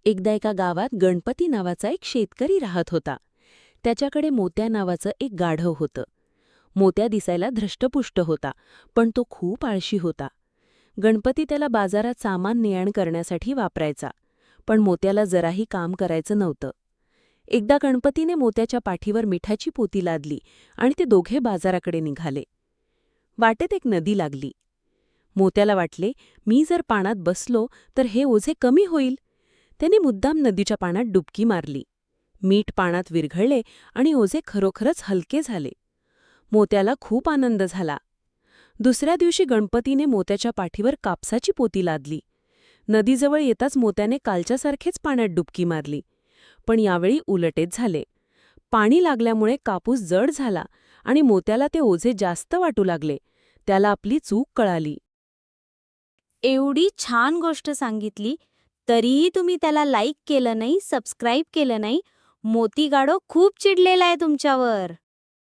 एकदा एका गावात गणपती नावाचा एक शेतकरी राहत होता. त्याच्याकडे मोत्या नावाचं एक गाढव होतं. मोत्या दिसायला धष्टपुष्ट होता, पण तो खूप आळशी होता. गणपती त्याला बाजारात सामान ने-आण करण्यासाठी वापरायचा, पण मोत्याला जराही काम करायचं नव्हतं. एकदा गणपतीने मोत्याच्या पाठीवर मिठाची पोती लादली आणि ते दोघे बाजाराकडे निघाले. वाटेत एक नदी लागली. मोत्याला वाटले, मी जर पाण्यात बसलो तर हे ओझे कमी होईल. त्याने मुद्दाम नदीच्या पाण्यात डुबकी मारली. मीठ पाण्यात विरघळले आणि ओझे खरोखरच हलके झाले. मोत्याला खूप आनंद झाला. दुसऱ्या दिवशी गणपतीने मोत्याच्या पाठीवर कापसाची पोती लादली. नदीजवळ येताच मोत्याने कालच्यासारखेच पाण्यात डुबकी मारली. पण यावेळी उलटेच झाले. पाणी लागल्यामुळे कापूस जड झाला आणि मोत्याला ते ओझे जास्त वाटू लागले. त्याला आपली चूक कळाली. एवढी छान गोष्ट सांगितली, तरीही तुम्ही त्याला लाईक केलं नाही, सबस्क्राईब केलं नाही. मोती गाढव खूप चिडलेला आहे तुमच्यावर.